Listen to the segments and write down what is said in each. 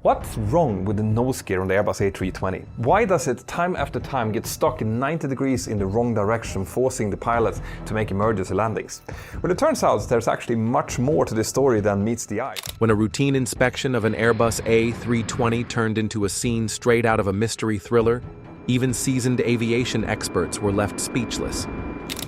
What's wrong with the nose gear on the Airbus A320? Why does it time after time get stuck in 90 degrees in the wrong direction, forcing the pilots to make emergency landings? Well, it turns out there's actually much more to this story than meets the eye. When a routine inspection of an Airbus A320 turned into a scene straight out of a mystery thriller, even seasoned aviation experts were left speechless.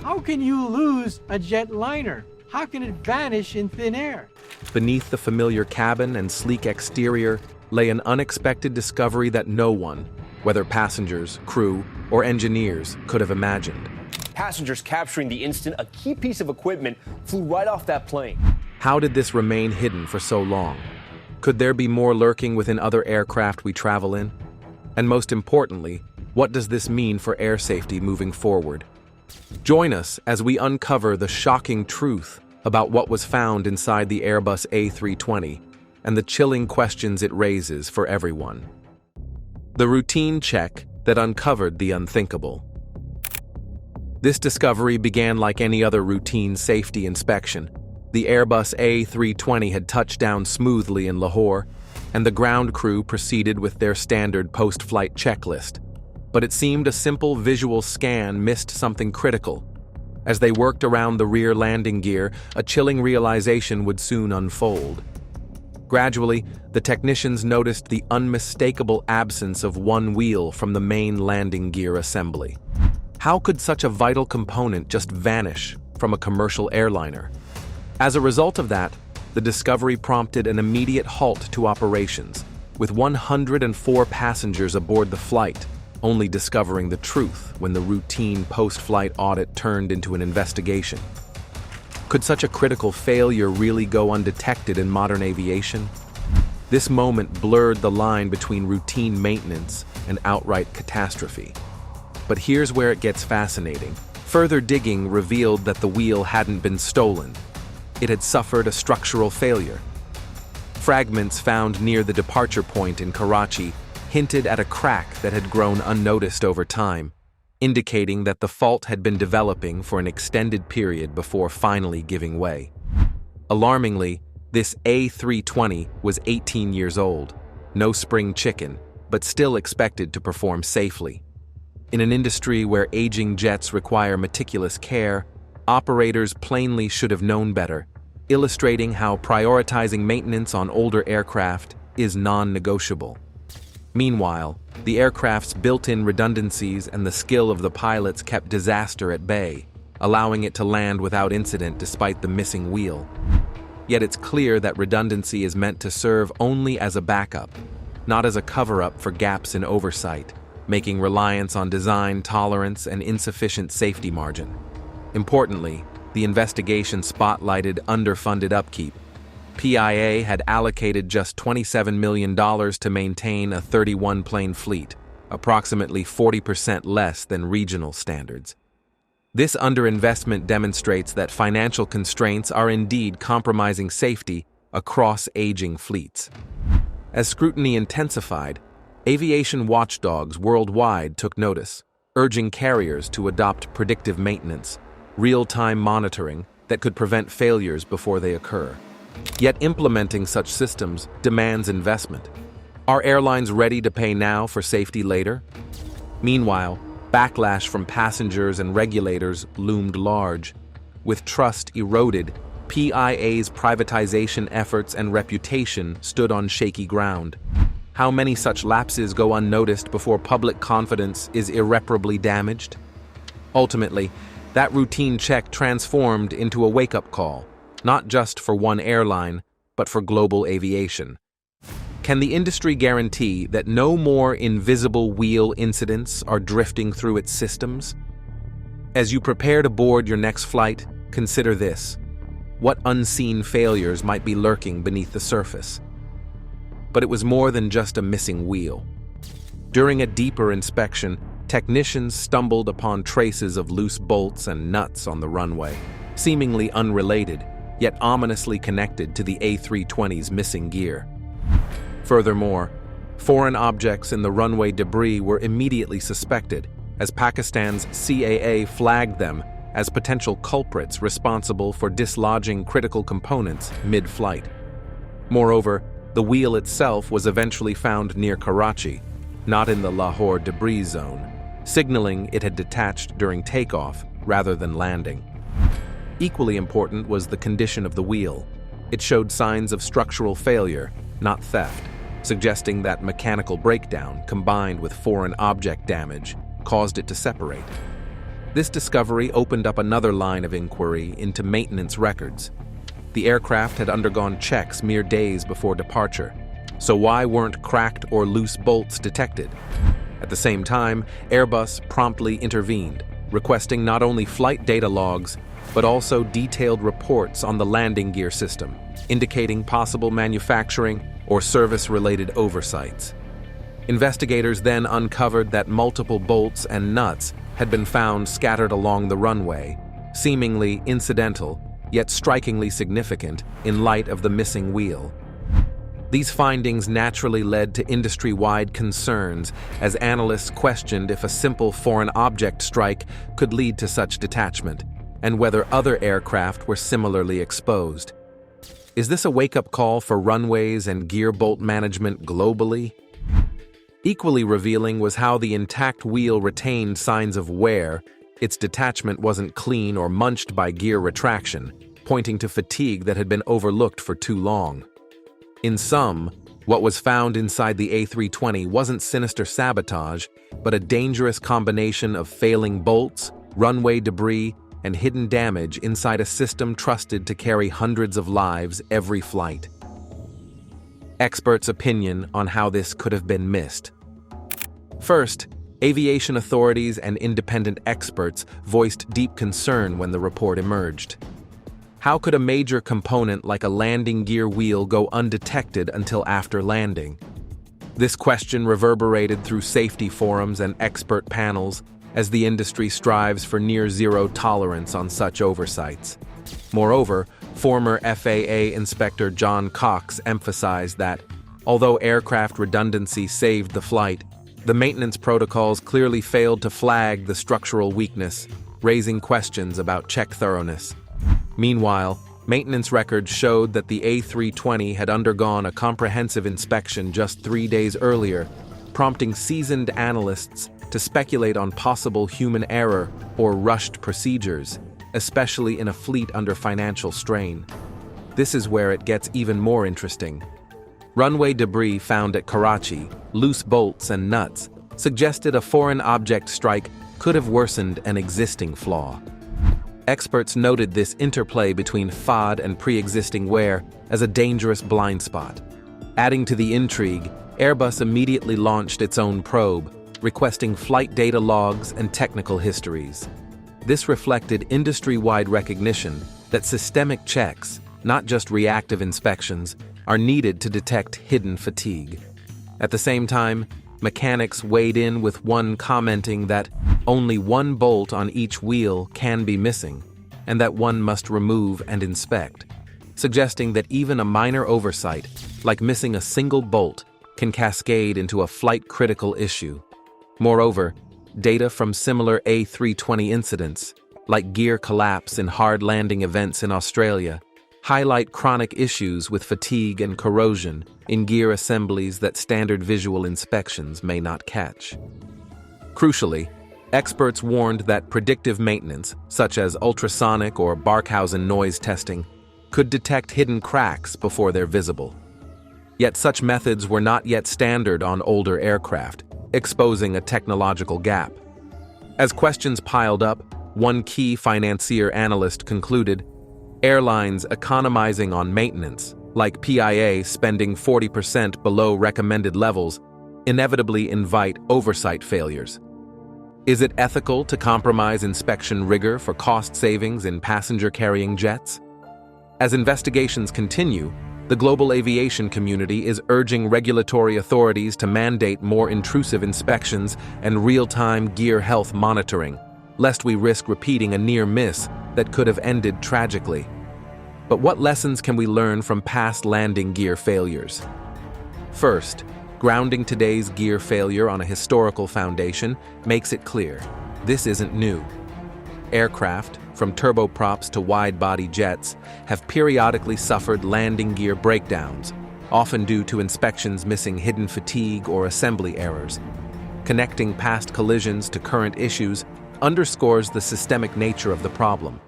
How can you lose a jetliner? How can it vanish in thin air? Beneath the familiar cabin and sleek exterior lay an unexpected discovery that no one, whether passengers, crew, or engineers, could have imagined. Passengers capturing the instant a key piece of equipment flew right off that plane. How did this remain hidden for so long? Could there be more lurking within other aircraft we travel in? And most importantly, what does this mean for air safety moving forward? Join us as we uncover the shocking truth about what was found inside the Airbus A320 and the chilling questions it raises for everyone. The routine check that uncovered the unthinkable. This discovery began like any other routine safety inspection. The Airbus A320 had touched down smoothly in Lahore, and the ground crew proceeded with their standard post-flight checklist. But it seemed a simple visual scan missed something critical. As they worked around the rear landing gear, a chilling realization would soon unfold. Gradually, the technicians noticed the unmistakable absence of one wheel from the main landing gear assembly. How could such a vital component just vanish from a commercial airliner? As a result of that, the discovery prompted an immediate halt to operations, with 104 passengers aboard the flight, only discovering the truth when the routine post-flight audit turned into an investigation. Could such a critical failure really go undetected in modern aviation? This moment blurred the line between routine maintenance and outright catastrophe. But here's where it gets fascinating. Further digging revealed that the wheel hadn't been stolen. It had suffered a structural failure. Fragments found near the departure point in Karachi hinted at a crack that had grown unnoticed over time, indicating that the fault had been developing for an extended period before finally giving way. Alarmingly, this A320 was 18 years old, no spring chicken, but still expected to perform safely. In an industry where aging jets require meticulous care, operators plainly should have known better, illustrating how prioritizing maintenance on older aircraft is non-negotiable. Meanwhile, the aircraft's built-in redundancies and the skill of the pilots kept disaster at bay, allowing it to land without incident despite the missing wheel. Yet it's clear that redundancy is meant to serve only as a backup, not as a cover-up for gaps in oversight, making reliance on design tolerance and insufficient safety margin. Importantly, the investigation spotlighted underfunded upkeep. PIA had allocated just $27 million to maintain a 31-plane fleet, approximately 40% less than regional standards. This underinvestment demonstrates that financial constraints are indeed compromising safety across aging fleets. As scrutiny intensified, aviation watchdogs worldwide took notice, urging carriers to adopt predictive maintenance, real-time monitoring that could prevent failures before they occur. Yet implementing such systems demands investment. Are airlines ready to pay now for safety later? Meanwhile, backlash from passengers and regulators loomed large. With trust eroded, PIA's privatization efforts and reputation stood on shaky ground. How many such lapses go unnoticed before public confidence is irreparably damaged? Ultimately, that routine check transformed into a wake-up call, not just for one airline, but for global aviation. Can the industry guarantee that no more invisible wheel incidents are drifting through its systems? As you prepare to board your next flight, consider this. What unseen failures might be lurking beneath the surface? But it was more than just a missing wheel. During a deeper inspection, technicians stumbled upon traces of loose bolts and nuts on the runway, seemingly unrelated, yet ominously connected to the A320's missing gear. Furthermore, foreign objects in the runway debris were immediately suspected, as Pakistan's CAA flagged them as potential culprits responsible for dislodging critical components mid-flight. Moreover, The wheel itself was eventually found near Karachi, not in the Lahore debris zone, signaling it had detached during takeoff rather than landing. Equally important was the condition of the wheel. It showed signs of structural failure, not theft, suggesting that mechanical breakdown combined with foreign object damage caused it to separate. This discovery opened up another line of inquiry into maintenance records. The aircraft had undergone checks mere days before departure, so why weren't cracked or loose bolts detected? At the same time, Airbus promptly intervened, requesting not only flight data logs, but also detailed reports on the landing gear system, indicating possible manufacturing or service-related oversights. Investigators then uncovered that multiple bolts and nuts had been found scattered along the runway, seemingly incidental, yet strikingly significant in light of the missing wheel. These findings naturally led to industry-wide concerns as analysts questioned if a simple foreign object strike could lead to such detachment, and whether other aircraft were similarly exposed. Is this a wake-up call for runways and gear bolt management globally? Equally revealing was how the intact wheel retained signs of wear. Its detachment wasn't clean or munched by gear retraction, pointing to fatigue that had been overlooked for too long. In sum, what was found inside the A320 wasn't sinister sabotage, but a dangerous combination of failing bolts, runway debris, and hidden damage inside a system trusted to carry hundreds of lives every flight. Experts' opinion on how this could have been missed. First, aviation authorities and independent experts voiced deep concern when the report emerged. How could a major component like a landing gear wheel go undetected until after landing? This question reverberated through safety forums and expert panels as the industry strives for near-zero tolerance on such oversights. Moreover, former FAA Inspector John Cox emphasized that, although aircraft redundancy saved the flight, the maintenance protocols clearly failed to flag the structural weakness, raising questions about check thoroughness. Meanwhile, maintenance records showed that the A320 had undergone a comprehensive inspection just 3 days earlier, prompting seasoned analysts to speculate on possible human error or rushed procedures, especially in a fleet under financial strain. This is where it gets even more interesting. Runway debris found at Karachi, loose bolts and nuts, suggested a foreign object strike could have worsened an existing flaw. Experts noted this interplay between FOD and pre-existing wear as a dangerous blind spot. Adding to the intrigue, Airbus immediately launched its own probe, requesting flight data logs and technical histories. This reflected industry-wide recognition that systemic checks, not just reactive inspections, are needed to detect hidden fatigue. At the same time, mechanics weighed in with one commenting that only one bolt on each wheel can be missing, and that one must remove and inspect, suggesting that even a minor oversight, like missing a single bolt, can cascade into a flight-critical issue. Moreover, data from similar A320 incidents, like gear collapse in hard landing events in Australia, highlight chronic issues with fatigue and corrosion in gear assemblies that standard visual inspections may not catch. Crucially, experts warned that predictive maintenance, such as ultrasonic or Barkhausen noise testing, could detect hidden cracks before they're visible. Yet such methods were not yet standard on older aircraft, exposing a technological gap. As questions piled up, one key financier analyst concluded, airlines economizing on maintenance, like PIA spending 40% below recommended levels, inevitably invite oversight failures. Is it ethical to compromise inspection rigor for cost savings in passenger-carrying jets? As investigations continue, the global aviation community is urging regulatory authorities to mandate more intrusive inspections and real-time gear health monitoring, lest we risk repeating a near miss that could have ended tragically. But what lessons can we learn from past landing gear failures? First, grounding today's gear failure on a historical foundation makes it clear this isn't new. Aircraft, from turboprops to wide-body jets, have periodically suffered landing gear breakdowns, often due to inspections missing hidden fatigue or assembly errors. Connecting past collisions to current issues underscores the systemic nature of the problem.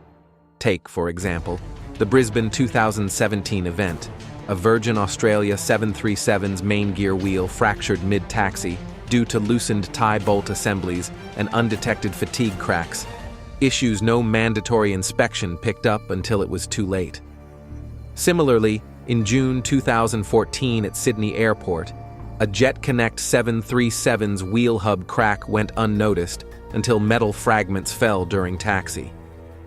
Take, for example, the Brisbane 2017 event. A Virgin Australia 737's main gear wheel fractured mid-taxi due to loosened tie bolt assemblies and undetected fatigue cracks, issues no mandatory inspection picked up until it was too late. Similarly, in June 2014 at Sydney Airport, a Jet Connect 737's wheel hub crack went unnoticed until metal fragments fell during taxi.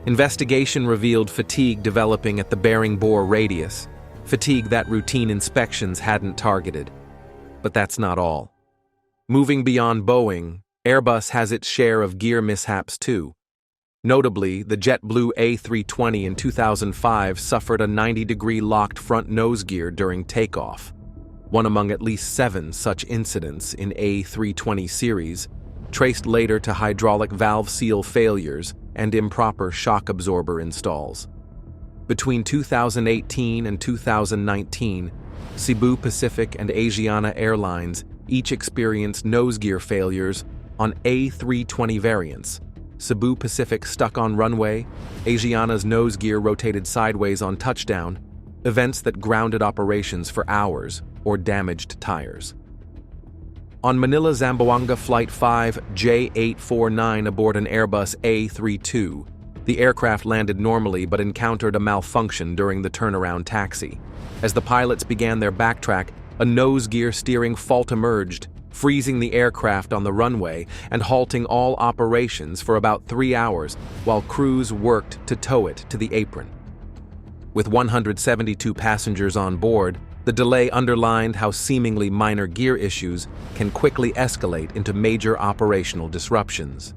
Investigation revealed fatigue developing at the bearing bore radius, fatigue that routine inspections hadn't targeted. But that's not all. Moving beyond Boeing, Airbus has its share of gear mishaps too. Notably, the JetBlue A320 in 2005 suffered a 90-degree locked front nose gear during takeoff, one among at least 7 such incidents in A320 series, traced later to hydraulic valve seal failures and improper shock absorber installs. Between 2018 and 2019, Cebu Pacific and Asiana Airlines each experienced nose gear failures on A320 variants. Cebu Pacific stuck on runway, Asiana's nose gear rotated sideways on touchdown, events that grounded operations for hours or damaged tires. On Manila-Zamboanga Flight 5 J849 aboard an Airbus A320, the aircraft landed normally but encountered a malfunction during the turnaround taxi. As the pilots began their backtrack, a nose gear steering fault emerged, freezing the aircraft on the runway and halting all operations for about 3 hours while crews worked to tow it to the apron. With 172 passengers on board, the delay underlined how seemingly minor gear issues can quickly escalate into major operational disruptions.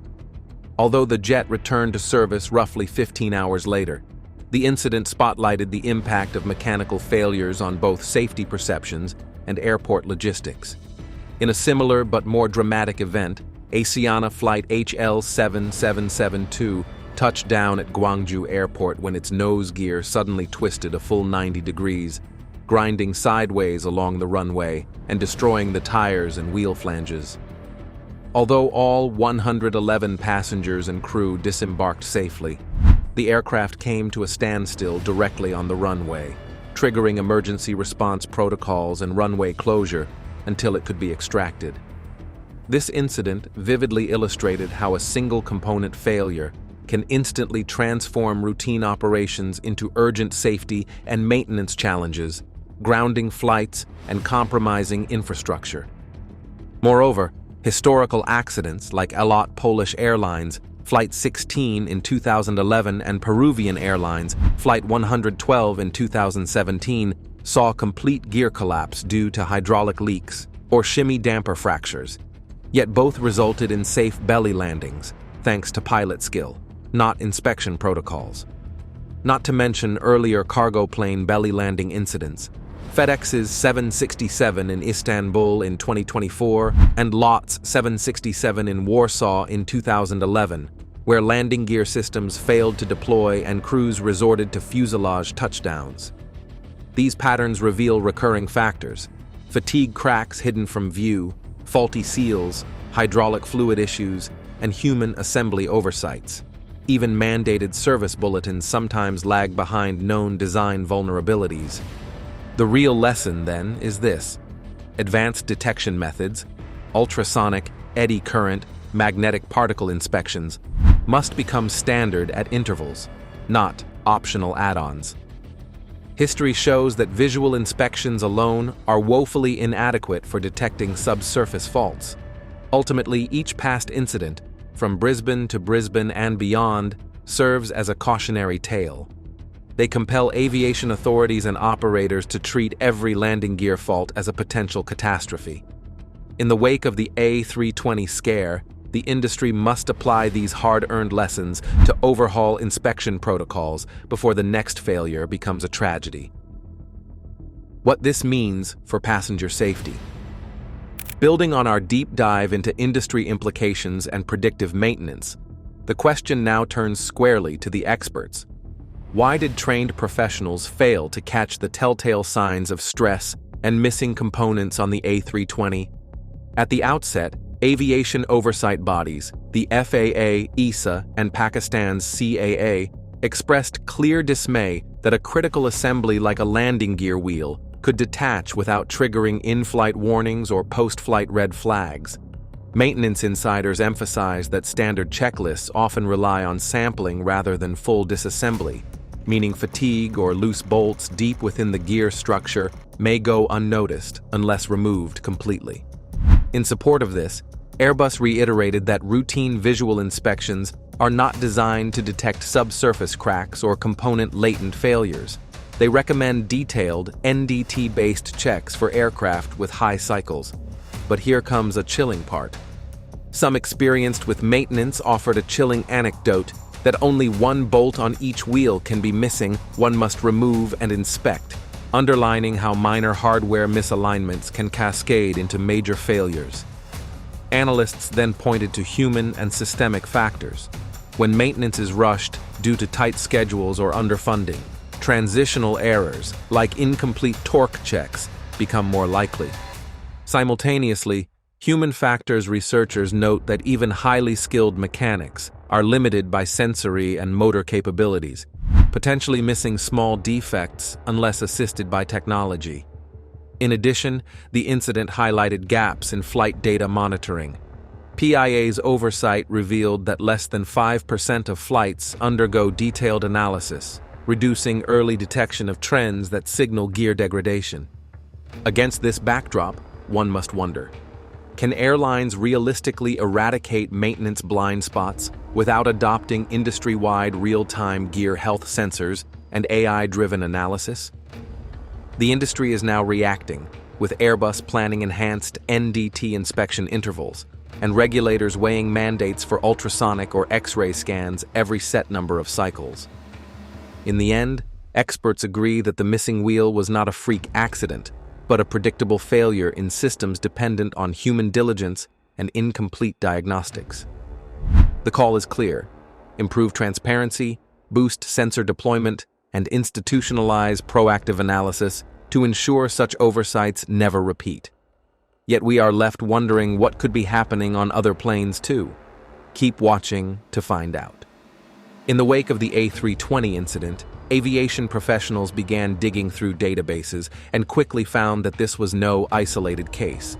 Although the jet returned to service roughly 15 hours later, the incident spotlighted the impact of mechanical failures on both safety perceptions and airport logistics. In a similar but more dramatic event, Asiana Flight HL7772 touched down at Gwangju Airport when its nose gear suddenly twisted a full 90 degrees, grinding sideways along the runway and destroying the tires and wheel flanges. Although all 111 passengers and crew disembarked safely, the aircraft came to a standstill directly on the runway, triggering emergency response protocols and runway closure until it could be extracted. This incident vividly illustrated how a single component failure can instantly transform routine operations into urgent safety and maintenance challenges, grounding flights and compromising infrastructure. Moreover, historical accidents like Alot Polish Airlines Flight 16 in 2011 and Peruvian Airlines Flight 112 in 2017 saw complete gear collapse due to hydraulic leaks or shimmy damper fractures, yet both resulted in safe belly landings, thanks to pilot skill, not inspection protocols. Not to mention earlier cargo plane belly landing incidents, FedEx's 767 in Istanbul in 2024 and LOT's 767 in Warsaw in 2011, where landing gear systems failed to deploy and crews resorted to fuselage touchdowns. These patterns reveal recurring factors: fatigue cracks hidden from view, faulty seals, hydraulic fluid issues, and human assembly oversights. Even mandated service bulletins sometimes lag behind known design vulnerabilities. The real lesson, then, is this: advanced detection methods, ultrasonic, eddy current, magnetic particle inspections must become standard at intervals, not optional add-ons. History shows that visual inspections alone are woefully inadequate for detecting subsurface faults. Ultimately, each past incident, from Brisbane to Brisbane and beyond, serves as a cautionary tale. They compel aviation authorities and operators to treat every landing gear fault as a potential catastrophe. In the wake of the A320 scare, the industry must apply these hard-earned lessons to overhaul inspection protocols before the next failure becomes a tragedy. What this means for passenger safety. Building on our deep dive into industry implications and predictive maintenance, the question now turns squarely to the experts. Why did trained professionals fail to catch the telltale signs of stress, and missing components on the A320. At the outset, aviation oversight bodies, the FAA, ESA, and Pakistan's CAA, expressed clear dismay that a critical assembly like a landing gear wheel could detach without triggering in-flight warnings or post-flight red flags. Maintenance insiders emphasize that standard checklists often rely on sampling rather than full disassembly, meaning fatigue or loose bolts deep within the gear structure may go unnoticed unless removed completely. In support of this, Airbus reiterated that routine visual inspections are not designed to detect subsurface cracks or component latent failures. They recommend detailed, NDT-based checks for aircraft with high cycles. But here comes a chilling part. Some experienced with maintenance offered a chilling anecdote that only one bolt on each wheel can be missing, one must remove and inspect, underlining how minor hardware misalignments can cascade into major failures. Analysts then pointed to human and systemic factors. When maintenance is rushed due to tight schedules or underfunding, transitional errors, like incomplete torque checks, become more likely. Simultaneously, human factors researchers note that even highly skilled mechanics are limited by sensory and motor capabilities, potentially missing small defects unless assisted by technology. In addition, the incident highlighted gaps in flight data monitoring. PIA's oversight revealed that less than 5% of flights undergo detailed analysis, reducing early detection of trends that signal gear degradation. Against this backdrop, one must wonder, can airlines realistically eradicate maintenance blind spots without adopting industry-wide real-time gear health sensors and AI-driven analysis? The industry is now reacting, with Airbus planning enhanced NDT inspection intervals and regulators weighing mandates for ultrasonic or X-ray scans every set number of cycles. In the end, experts agree that the missing wheel was not a freak accident, but a predictable failure in systems dependent on human diligence and incomplete diagnostics. The call is clear: improve transparency, boost sensor deployment, and institutionalize proactive analysis to ensure such oversights never repeat. Yet we are left wondering what could be happening on other planes too. Keep watching to find out. In the wake of the A320 incident, aviation professionals began digging through databases and quickly found that this was no isolated case.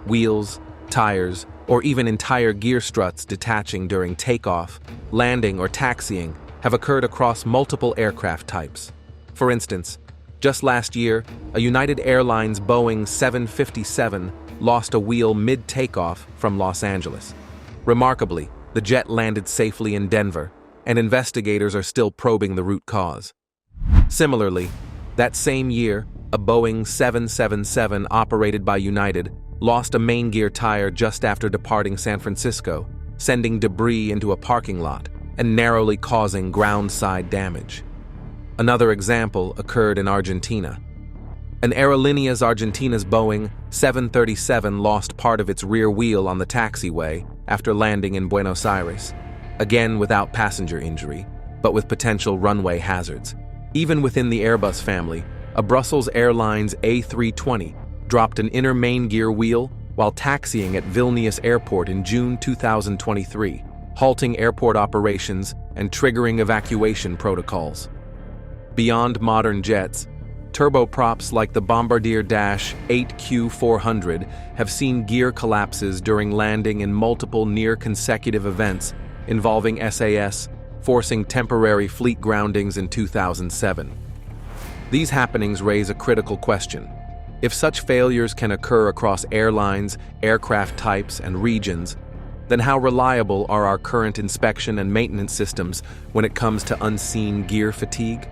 Wheels, tires, or even entire gear struts detaching during takeoff, landing, or taxiing have occurred across multiple aircraft types. For instance, just last year, a United Airlines Boeing 757 lost a wheel mid-takeoff from Los Angeles. Remarkably, the jet landed safely in Denver, and investigators are still probing the root cause. Similarly, that same year, a Boeing 777 operated by United lost a main gear tire just after departing San Francisco, sending debris into a parking lot and narrowly causing ground-side damage. Another example occurred in Argentina. An Aerolíneas Argentinas Boeing 737 lost part of its rear wheel on the taxiway after landing in Buenos Aires, again without passenger injury, but with potential runway hazards. Even within the Airbus family, a Brussels Airlines A320 dropped an inner main gear wheel while taxiing at Vilnius Airport in June 2023, halting airport operations and triggering evacuation protocols. Beyond modern jets, turboprops like the Bombardier Dash 8Q400 have seen gear collapses during landing in multiple near-consecutive events involving SAS, forcing temporary fleet groundings in 2007. These happenings raise a critical question. If such failures can occur across airlines, aircraft types, and regions, then how reliable are our current inspection and maintenance systems when it comes to unseen gear fatigue?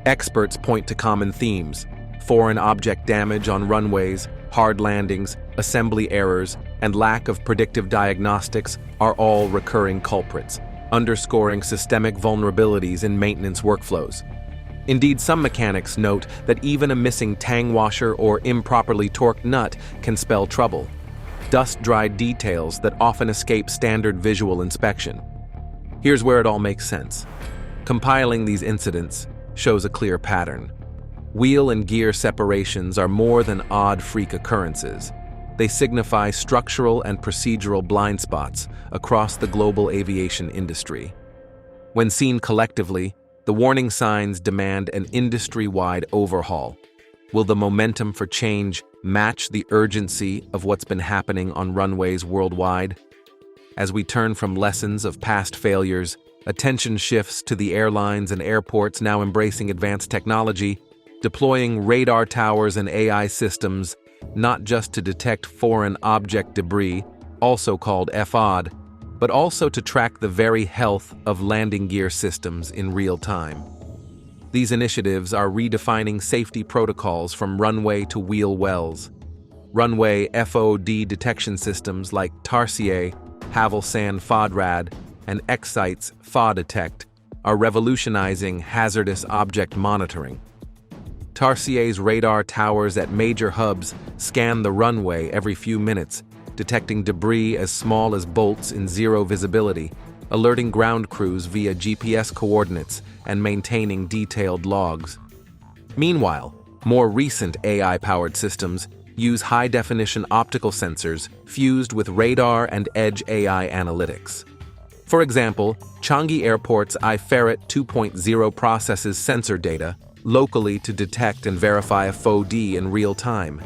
Experts point to common themes: foreign object damage on runways, hard landings, assembly errors, and lack of predictive diagnostics are all recurring culprits, underscoring systemic vulnerabilities in maintenance workflows. Indeed, some mechanics note that even a missing tang washer or improperly torqued nut can spell trouble, dust-dried details that often escape standard visual inspection. Here's where it all makes sense. Compiling these incidents shows a clear pattern. Wheel and gear separations are more than odd freak occurrences. They signify structural and procedural blind spots across the global aviation industry. When seen collectively, the warning signs demand an industry-wide overhaul. Will the momentum for change match the urgency of what's been happening on runways worldwide? As we turn from lessons of past failures, attention shifts to the airlines and airports now embracing advanced technology, deploying radar towers and AI systems, not just to detect foreign object debris, also called FOD, but also to track the very health of landing gear systems in real time. These initiatives are redefining safety protocols from runway to wheel wells. Runway FOD detection systems like Tarsier, Havelsan FODRAD, and Excite's FODetect are revolutionizing hazardous object monitoring. Tarsier's radar towers at major hubs scan the runway every few minutes, detecting debris as small as bolts in zero visibility, alerting ground crews via GPS coordinates and maintaining detailed logs. Meanwhile, more recent AI-powered systems use high-definition optical sensors fused with radar and edge AI analytics. For example, Changi Airport's iFerret 2.0 processes sensor data locally to detect and verify a FOD in real time,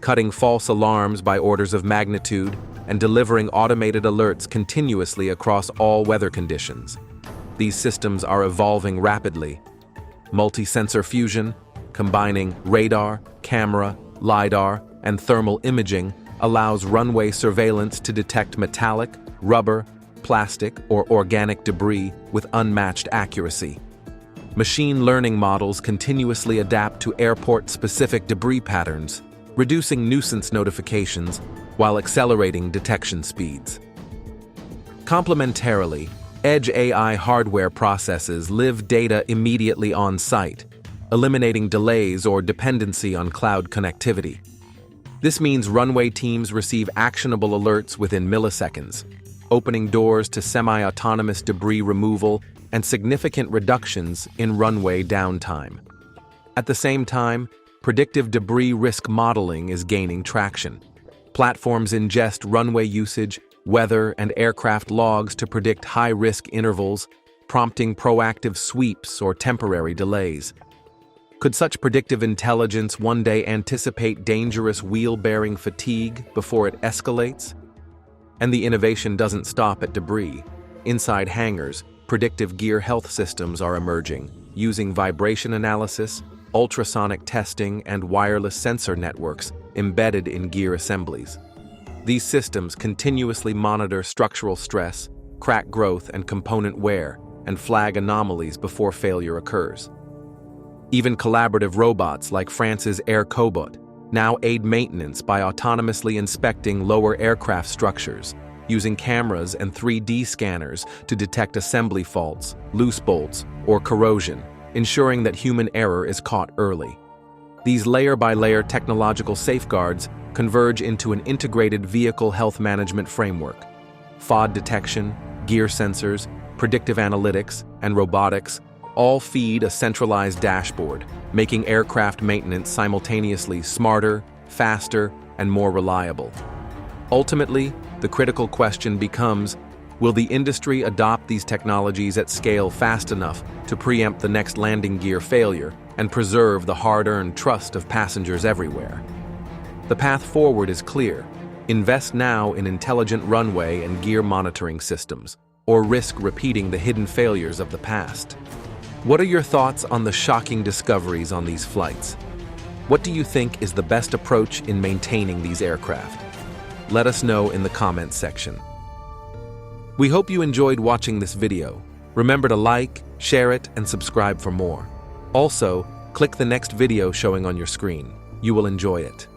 cutting false alarms by orders of magnitude and delivering automated alerts continuously across all weather conditions. These systems are evolving rapidly. Multi-sensor fusion, combining radar, camera, LiDAR, and thermal imaging, allows runway surveillance to detect metallic, rubber, plastic, or organic debris with unmatched accuracy. Machine learning models continuously adapt to airport-specific debris patterns, reducing nuisance notifications while accelerating detection speeds. Complementarily, edge AI hardware processes live data immediately on site, eliminating delays or dependency on cloud connectivity. This means runway teams receive actionable alerts within milliseconds, opening doors to semi-autonomous debris removal and significant reductions in runway downtime. At the same time, predictive debris risk modeling is gaining traction. Platforms ingest runway usage, weather, and aircraft logs to predict high-risk intervals, prompting proactive sweeps or temporary delays. Could such predictive intelligence one day anticipate dangerous wheel-bearing fatigue before it escalates? And the innovation doesn't stop at debris. Inside hangars, predictive gear health systems are emerging, using vibration analysis, ultrasonic testing, and wireless sensor networks embedded in gear assemblies. These systems continuously monitor structural stress, crack growth, and component wear, and flag anomalies before failure occurs. Even collaborative robots like France's Air Cobot now aid maintenance by autonomously inspecting lower aircraft structures, using cameras and 3D scanners to detect assembly faults, loose bolts, or corrosion, ensuring that human error is caught early. These layer-by-layer technological safeguards converge into an integrated vehicle health management framework. FOD detection, gear sensors, predictive analytics, and robotics all feed a centralized dashboard, making aircraft maintenance simultaneously smarter, faster, and more reliable. Ultimately, the critical question becomes, will the industry adopt these technologies at scale fast enough to preempt the next landing gear failure and preserve the hard-earned trust of passengers everywhere? The path forward is clear. Invest now in intelligent runway and gear monitoring systems, or risk repeating the hidden failures of the past. What are your thoughts on the shocking discoveries on these flights? What do you think is the best approach in maintaining these aircraft? Let us know in the comments section. We hope you enjoyed watching this video. Remember to like, share it, and subscribe for more. Also, click the next video showing on your screen. You will enjoy it.